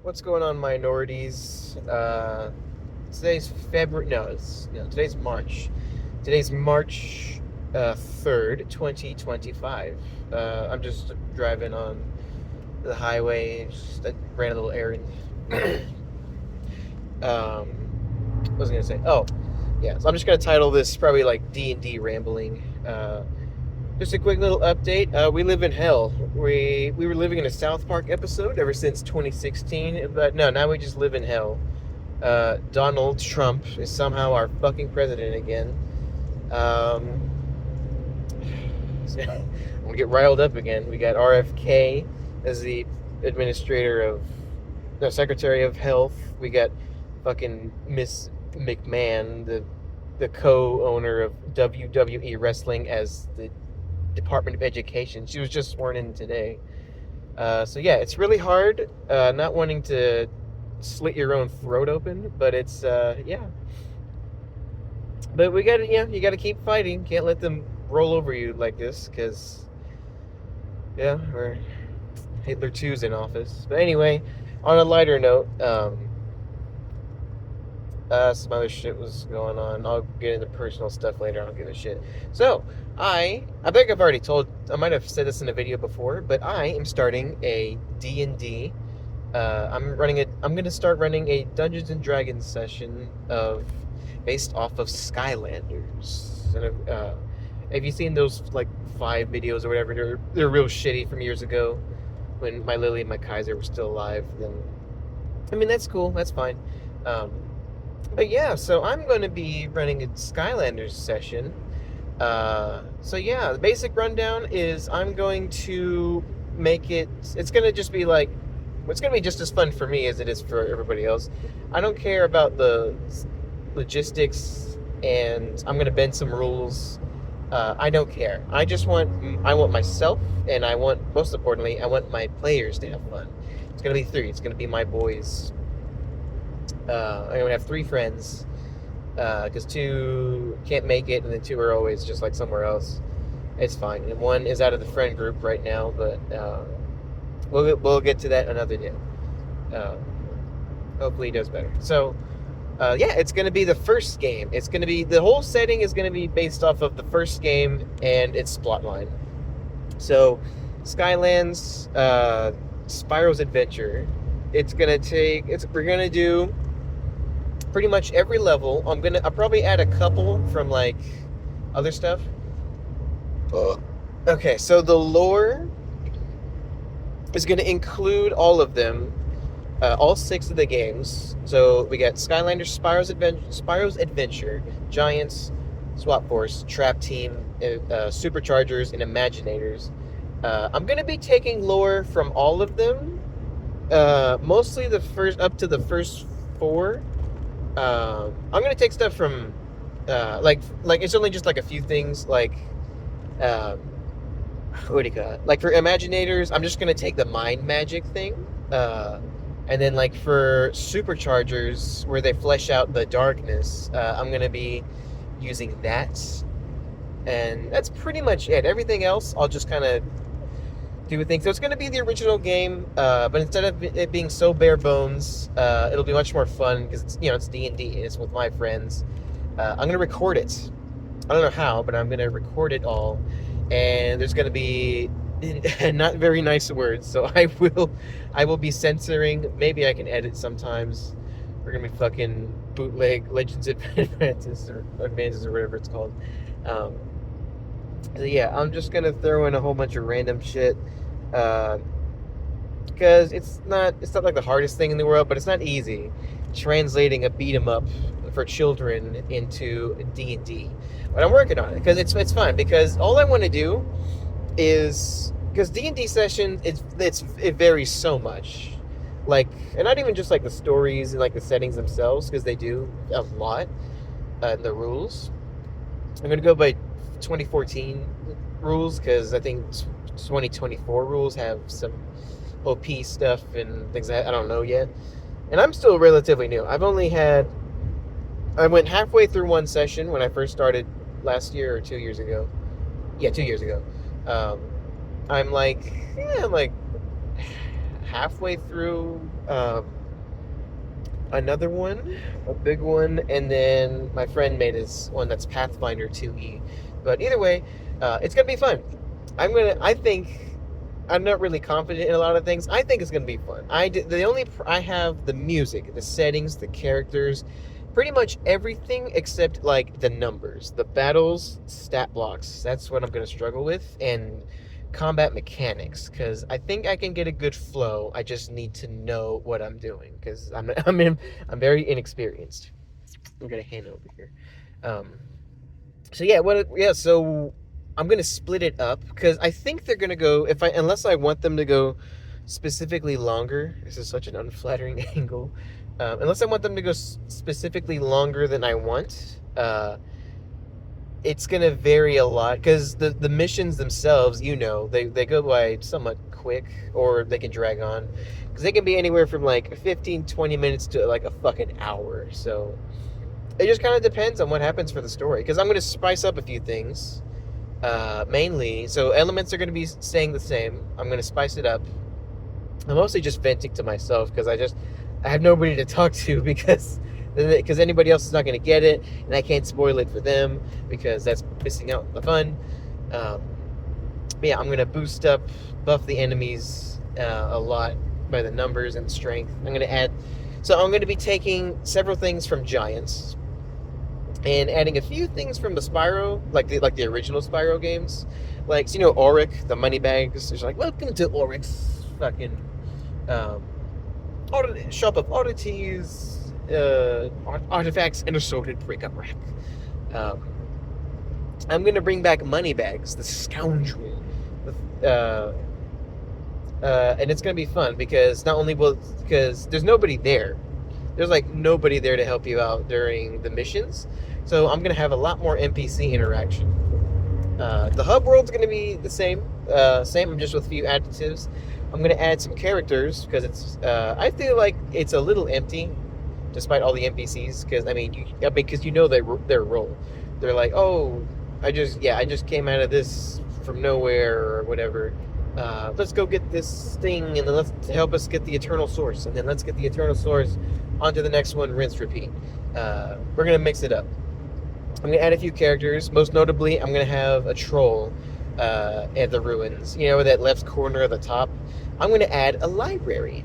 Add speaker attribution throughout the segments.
Speaker 1: What's going on, minorities? Today's February. Today's March. Today's March 3rd, 2025. I'm just driving on the highway. I ran a little errand. What was I gonna say? Oh, yeah. So I'm just gonna title this probably like D&D rambling. Just a quick little update. We live in hell. We were living in a South Park episode ever since 2016, but no, now we just live in hell. Donald Trump is somehow our fucking president again. Um, I'm gonna get riled up again. We got RFK as the administrator of, no, Secretary of Health. We got fucking Miss McMahon, the co-owner of WWE Wrestling, as the Department of Education. She was just sworn in today. So yeah, it's really hard not wanting to slit your own throat open, but it's yeah. But we gotta, you gotta keep fighting. Can't let them roll over you like this, because yeah, we're Hitler 2's in office. But anyway, on a lighter note, some other shit was going on. I'll get into personal stuff later. I don't give a shit. So, I think I've already told, I might have said this in a video before, but I am starting a D&D. I'm going to start running a Dungeons and Dragons session based off of Skylanders. And have you seen those like 5 videos or whatever? They're real shitty from years ago when my Lily and my Kaiser were still alive. Then, I mean, that's cool. That's fine. But yeah, so I'm going to be running a Skylanders session. So yeah, the basic rundown is I'm going to make it, it's going to just be like, it's going to be just as fun for me as it is for everybody else. I don't care about the logistics, and I'm going to bend some rules. I don't care. I want myself, and most importantly, I want my players to have fun. It's going to be 3. It's going to be my boys. I'm going to have 3 friends, because 2 can't make it, and then 2 are always just like somewhere else. It's fine. And 1 is out of the friend group right now, but we'll get to that another day. Hopefully he does better. So, yeah, it's going to be the first game. It's going to be, the whole setting is going to be based off of the first game and its plotline. So, Skylands, Spyro's Adventure. We're going to do pretty much every level. I'll probably add a couple from like other stuff. Okay, so the lore is going to include all of them, all 6 of the games. So we got Skylanders, Spyro's Adventure, Giants, Swap Force, Trap Team, Superchargers, and Imaginators. I'm going to be taking lore from all of them, mostly up to the first 4. I'm going to take stuff from, like it's only just like a few things, like, what do you call it? Like for Imaginators, I'm just going to take the mind magic thing. And then like for Superchargers, where they flesh out the darkness, I'm going to be using that. And that's pretty much it. Everything else, I'll just kind of do a thing. So it's going to be the original game, but instead of it being so bare bones, it'll be much more fun because it's D&D. It's with my friends. I'm going to record it. I don't know how, but I'm going to record it all. And there's going to be not very nice words, so I will be censoring. Maybe I can edit sometimes. We're going to be fucking bootleg Legends Advances or whatever it's called. So yeah, I'm just going to throw in a whole bunch of random shit. Because it's not like the hardest thing in the world, but it's not easy translating a beat 'em up for children into D&D. But I'm working on it because it's fun. Because all I want to do is, because D&D session, it varies so much, like, and not even just like the stories and like the settings themselves, because they do a lot, the rules. I'm gonna go by 2014 rules, because I think 2024 rules have some OP stuff and things that I don't know yet. And I'm still relatively new. I went halfway through one session when I first started last year or 2 years ago. Yeah, 2 years ago. I'm like halfway through another one, a big one, and then my friend made his one that's Pathfinder 2E. But either way, it's gonna be fun. I think I'm not really confident in a lot of things. I think it's gonna be fun. I have the music, the settings, the characters, pretty much everything except like the numbers, the battles, stat blocks. That's what I'm gonna struggle with, and combat mechanics, because I think I can get a good flow. I just need to know what I'm doing, because I'm very inexperienced. I'm gonna hand over here. So I'm gonna split it up because I think they're gonna go unless I want them to go specifically longer. This is such an unflattering angle. Unless I want them to go specifically longer than I want, it's gonna vary a lot because the missions themselves, they go by somewhat quick, or they can drag on because they can be anywhere from like 15-20 minutes to like a fucking hour. So it just kind of depends on what happens for the story, because I'm gonna spice up a few things. Mainly, so elements are gonna be staying the same. I'm gonna spice it up. I'm mostly just venting to myself because I have nobody to talk to because anybody else is not going to get it, and I can't spoil it for them because that's missing out on the fun. Yeah, I'm going to buff the enemies a lot by the numbers and strength. I'm going to be taking several things from Giants and adding a few things from the Spyro, like the original Spyro games. Like, so Auric, the money bags. It's like, welcome to Auric's fucking shop of oddities, artifacts, and assorted bric-a-brac. I'm gonna bring back Moneybags, the scoundrel, and it's gonna be fun because because there's nobody there. There's like nobody there to help you out during the missions, so I'm gonna have a lot more NPC interaction. The hub world's gonna be the same, just with a few additives. I'm gonna add some characters because I feel like it's a little empty, despite all the NPCs. Because their role. They're like, oh, I just came out of this from nowhere or whatever. Let's go get this thing, and then let's help us get the Eternal Source, and then let's get the Eternal Source onto the next one. Rinse, repeat. We're gonna mix it up. I'm gonna add a few characters. Most notably, I'm gonna have a troll at the ruins. That left corner of the top. I'm gonna add a library.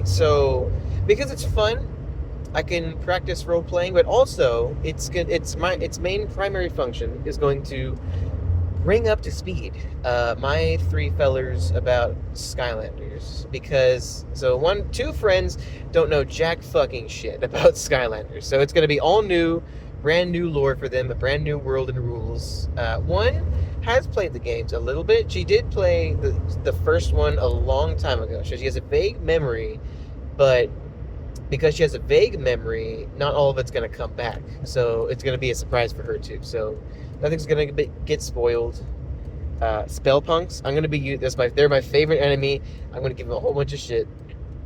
Speaker 1: So because it's fun, I can practice role playing, but also its main primary function is going to bring up to speed my three fellers about Skylanders, because two friends don't know jack fucking shit about Skylanders, so it's gonna be all new, brand new lore for them, a brand new world and rules. One has played the games a little bit. She did play the first one a long time ago, so she has a vague memory, but because she has a vague memory, not all of it's going to come back, so it's going to be a surprise for her too. So nothing's going to get spoiled. Spell punks, they're my favorite enemy. I'm going to give them a whole bunch of shit,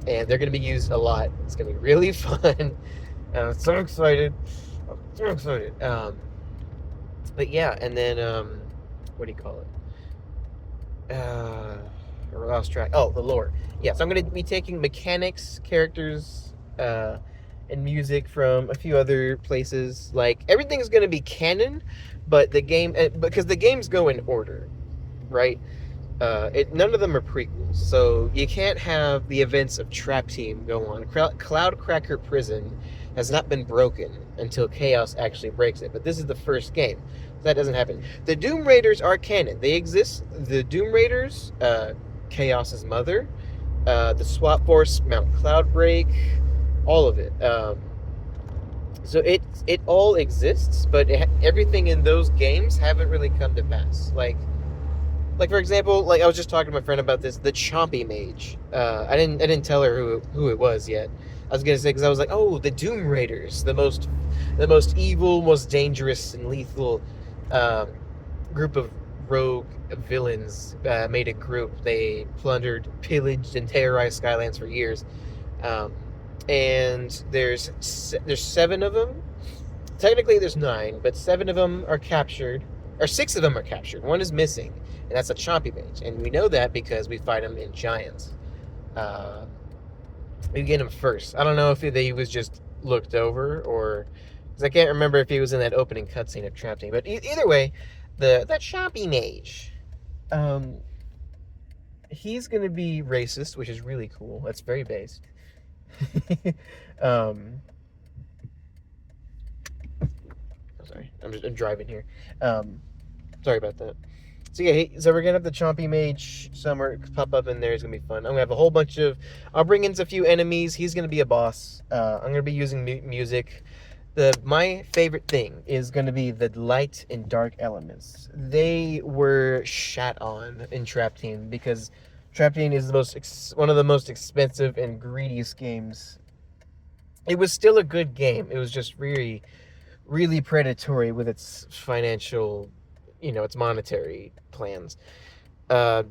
Speaker 1: and they're going to be used a lot. It's going to be really fun. I'm so excited. But yeah, and then what do you call it? I lost track. Oh, the lore. Yeah, so I'm going to be taking mechanics, characters, and music from a few other places. Like, everything's going to be canon, but because the games go in order, right? None of them are prequels, so you can't have the events of Trap Team go on. Cloudcracker Prison has not been broken until Chaos actually breaks it, but this is the first game. That doesn't happen. The Doom Raiders are canon. They exist. The Doom Raiders, Chaos's mother, the Swap Force, Mount Cloudbreak, all of it. So it all exists, but everything in those games haven't really come to pass. Like for example, like I was just talking to my friend about this, the Chompy Mage. I didn't tell her who it was yet. I was gonna say, because I was like, oh, the Doom Raiders, the most evil, most dangerous and lethal group of rogue villains, made a group. They plundered, pillaged, and terrorized Skylands for years. And there's 7 of them. Technically, there's 9, but 7 of them are captured, or 6 of them are captured. 1 is missing, and that's a Chompy Mage, and we know that because we fight him in Giants. You get him first. I don't know if he was just looked over or because I can't remember if he was in that opening cutscene of Trap Team. But either way, that Choppy Mage, um, he's gonna be racist, which is really cool. That's very based. um, I'm sorry, I'm driving here. Sorry about that. So yeah, so we're gonna have the Chompy Mage somewhere pop up in there. It's gonna be fun. I'm gonna have a whole bunch of. I'll bring in a few enemies. He's gonna be a boss. I'm gonna be using music. My favorite thing is gonna be the light and dark elements. They were shat on in Trap Team because Trap Team is one of the most expensive and greediest games. It was still a good game. It was just really, really predatory with its financial, its monetary plans.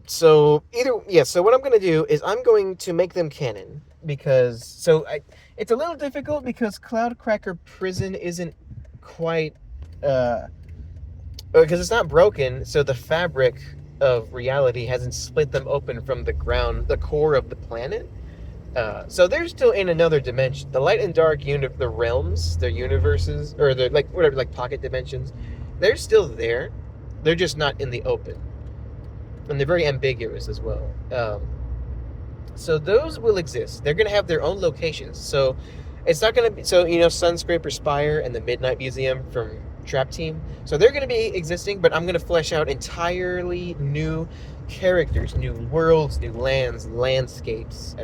Speaker 1: So what I'm going to do is I'm going to make them canon because it's a little difficult because Cloudcracker Prison isn't quite because it's not broken, so the fabric of reality hasn't split them open from the ground, the core of the planet. So they're still in another dimension. The light and dark the realms, their universes, or the like pocket dimensions, they're still there. They're just not in the open, and they're very ambiguous as well. So those will exist. They're gonna have their own locations. So it's not gonna be Sunscraper Spire and the Midnight Museum from Trap Team. So they're gonna be existing, but I'm gonna flesh out entirely new characters, new worlds, new landscapes,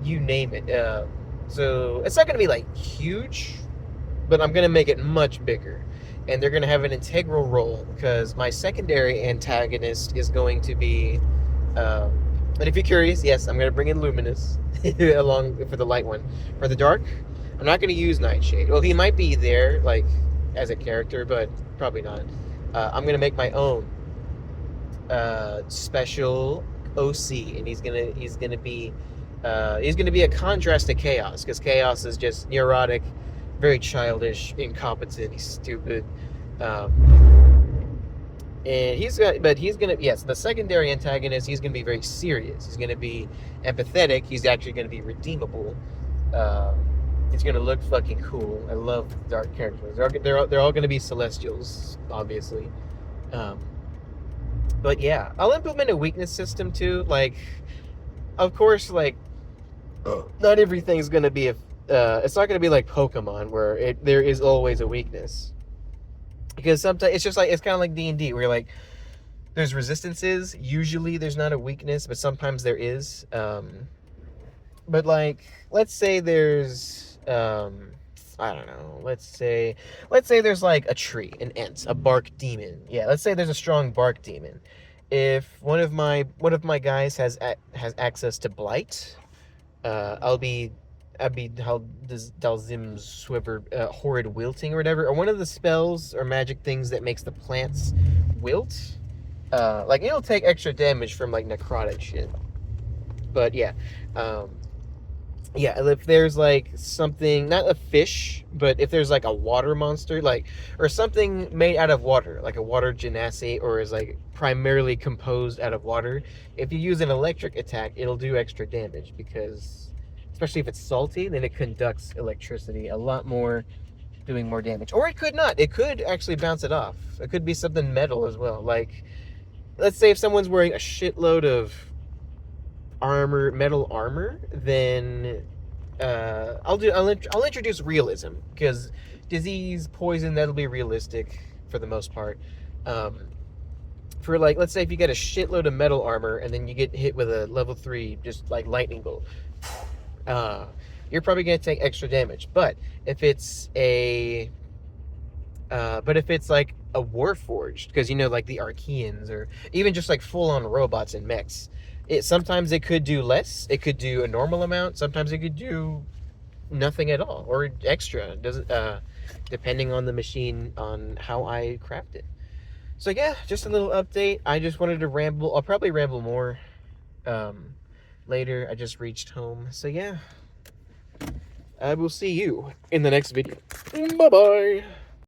Speaker 1: you name it. So it's not going to be like huge, but I'm going to make it much bigger. And they're going to have an integral role because my secondary antagonist is going to be, and if you're curious, yes, I'm going to bring in Luminous along for the light one. For the dark, I'm not going to use Nightshade. Well, he might be there, like, as a character, but probably not. I'm going to make my own special OC, and he's gonna be a contrast to Chaos, because Chaos is just neurotic, very childish, incompetent, he's stupid, and the secondary antagonist, he's gonna be very serious, he's gonna be empathetic, he's actually gonna be redeemable, he's gonna look fucking cool. I love dark characters. They're all gonna be Celestials, obviously. But yeah, I'll implement a weakness system too. Like, of course, like, not everything's gonna be it's not gonna be like Pokemon where there is always a weakness. Because sometimes it's kind of like D&D where like there's resistances. Usually there's not a weakness, but sometimes there is. But like, let's say there's I don't know. Let's say there's like a tree, an Ent, a bark demon. Yeah, let's say there's a strong bark demon. If one of my guys has access to blight, I'll be Dalzim's Swiver, horrid wilting or whatever, or one of the spells or magic things that makes the plants wilt. Like it'll take extra damage from like necrotic shit. But yeah. Yeah, if there's like something, not a fish, but if there's like a water monster, like, or something made out of water, like a water genasi, or is like primarily composed out of water, if you use an electric attack, it'll do extra damage because, especially if it's salty, then it conducts electricity a lot more, doing more damage. Or it could not. It could actually bounce it off. It could be something metal as well. Like, let's say if someone's wearing a shitload of metal armor, then I'll introduce realism, because disease, poison, that'll be realistic for the most part. For like, let's say if you get a shitload of metal armor and then you get hit with a level 3 just like lightning bolt, you're probably gonna take extra damage. But if it's like a Warforged, because like the Archeans, or even just like full-on robots and mechs, sometimes it could do less. It could do a normal amount. Sometimes it could do nothing at all, or extra. Depending on the machine, on how I craft it. So yeah, just a little update. I just wanted to ramble. I'll probably ramble more later. I just reached home. So yeah, I will see you in the next video. Bye bye.